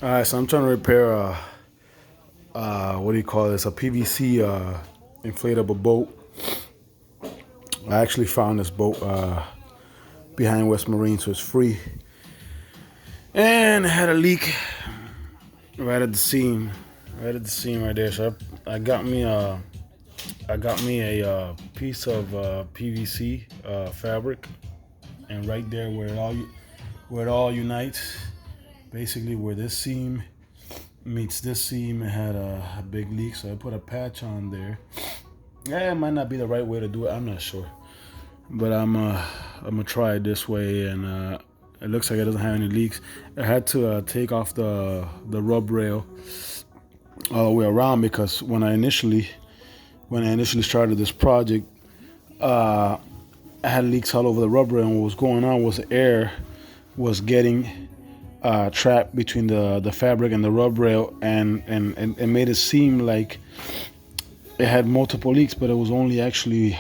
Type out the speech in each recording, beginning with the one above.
All right, so I'm trying to repair what do you call this? A PVC inflatable boat. I actually found this boat behind West Marine, so it's free. And it had a leak right at the seam, right there. So I got me a piece of PVC fabric, and right there where it all unites, basically where this seam meets this seam, it had a big leak. So I put a patch on there. Yeah, it might not be the right way to do it. I'm not sure, but I'm gonna try it this way, and it looks like it doesn't have any leaks. I had to take off the rub rail all the way around because when I initially started this project, I had leaks all over the rub rail, and what was going on was the air was getting trapped between the fabric and the rub rail, and it made it seem like it had multiple leaks, but it was only actually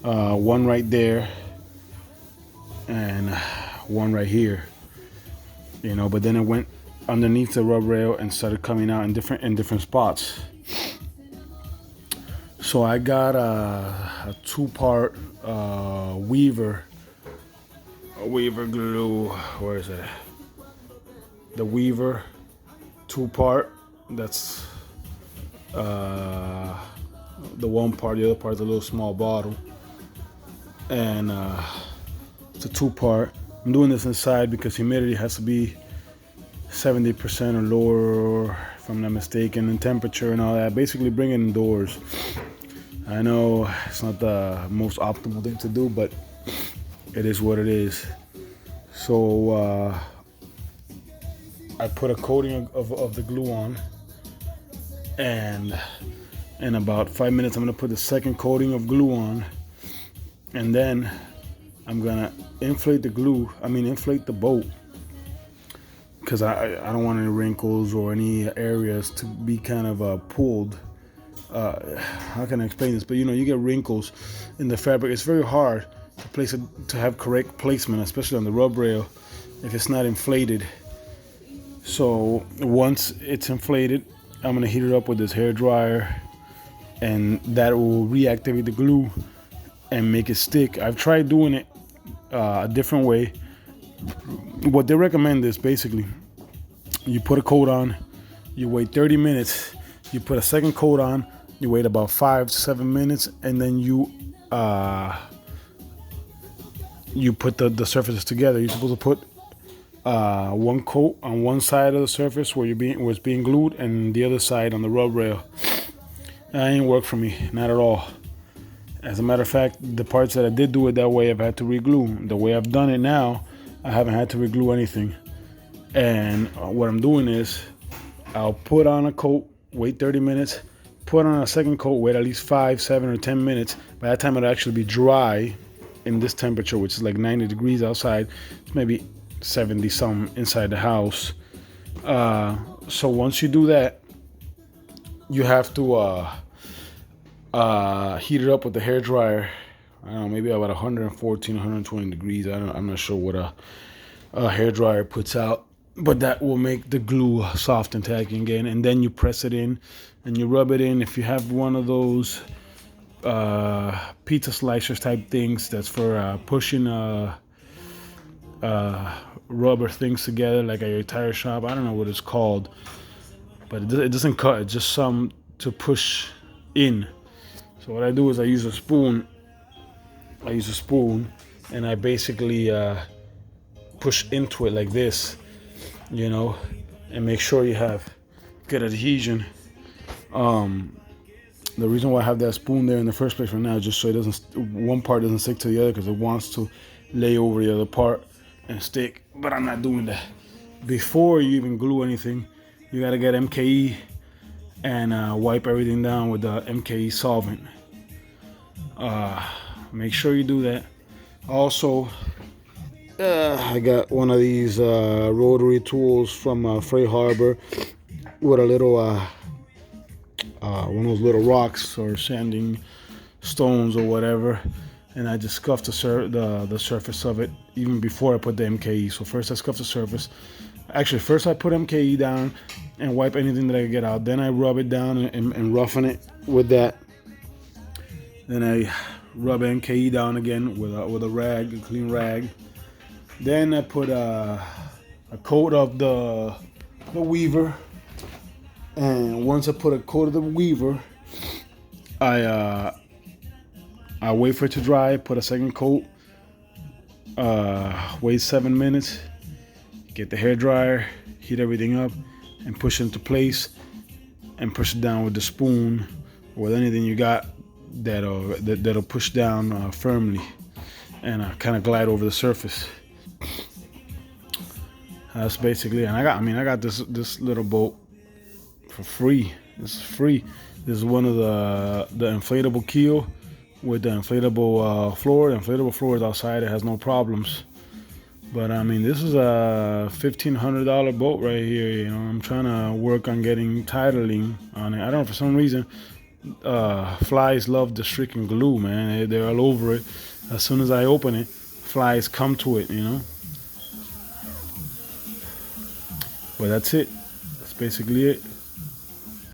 one right there and one right here, but then it went underneath the rub rail and started coming out in different spots. So I got a two-part weaver glue. Where is it? The weaver two-part. That's the one part. The other part is a little small bottle, and it's a two-part. I'm doing this inside because humidity has to be 70% or lower, if I'm not mistaken, and temperature and all that. Basically, bring it indoors. I know it's not the most optimal thing to do, but it is what it is. So I put a coating of the glue on, and in about 5 minutes, I'm gonna put the second coating of glue on, and then I'm gonna inflate the boat, because I don't want any wrinkles or any areas to be kind of pulled. How can I explain this? But you get wrinkles in the fabric. It's very hard to place it, to have correct placement, especially on the rub rail, if it's not inflated. So once it's inflated, I'm gonna heat it up with this hair dryer, and that will reactivate the glue and make it stick. I've tried doing it a different way. What they recommend is basically you put a coat on, you wait 30 minutes, you put a second coat on, you wait about 5 to 7 minutes, and then you put the surfaces together. You're supposed to put one coat on one side of the surface where it's being glued, and the other side on the rub rail. That ain't work for me, not at all. As a matter of fact, the parts that I did do it that way, I've had to reglue. The way I've done it now, I haven't had to reglue anything. And what I'm doing is, I'll put on a coat, wait 30 minutes, put on a second coat, wait at least 5, 7, or 10 minutes. By that time, it'll actually be dry in this temperature, which is like 90 degrees outside. It's maybe 70 some inside the house. So once you do that, you have to heat it up with the hair dryer. I don't know, maybe about 114, 120 degrees. I'm not sure what a hair dryer puts out, but that will make the glue soft and tacky again. And then you press it in and you rub it in. If you have one of those pizza slicers type things, that's for pushing rubber things together, like at your tire shop. I don't know what it's called, but it doesn't cut. It's just some to push in. So what I do is I use a spoon, and I basically push into it like this, and make sure you have good adhesion. The reason why I have that spoon there in the first place right now is just so one part doesn't stick to the other, because it wants to lay over the other part and stick. But I'm not doing that. Before you even glue anything, you gotta get MKE and wipe everything down with the MKE solvent. Make sure you do that. Also, I got one of these rotary tools from Freight Harbor with a little one of those little rocks or sanding stones or whatever, and I just scuffed the surface of it even before I put the MKE. So first I scuff the surface, Actually, first I put MKE down and wipe anything that I get out. Then I rub it down and roughen it with that. Then I rub MKE down again with a rag, a clean rag. Then I put a coat of the weaver. And once I put a coat of the weaver, I wait for it to dry. Put a second coat. Wait 7 minutes. Get the hair dryer. Heat everything up, and push it into place. And push it down with the spoon or with anything you got that'll push down firmly and kind of glide over the surface. That's basically it. And I got this little boat for free. This is free. This is one of the inflatable keel with the inflatable floor. The inflatable floor is outside. It has no problems. But I mean, this is a $1,500 boat right here. You know, I'm trying to work on getting titling on it. I don't know, for some reason, flies love the freaking glue, man. They're all over it. As soon as I open it, flies come to it, you know. But that's it. That's basically it.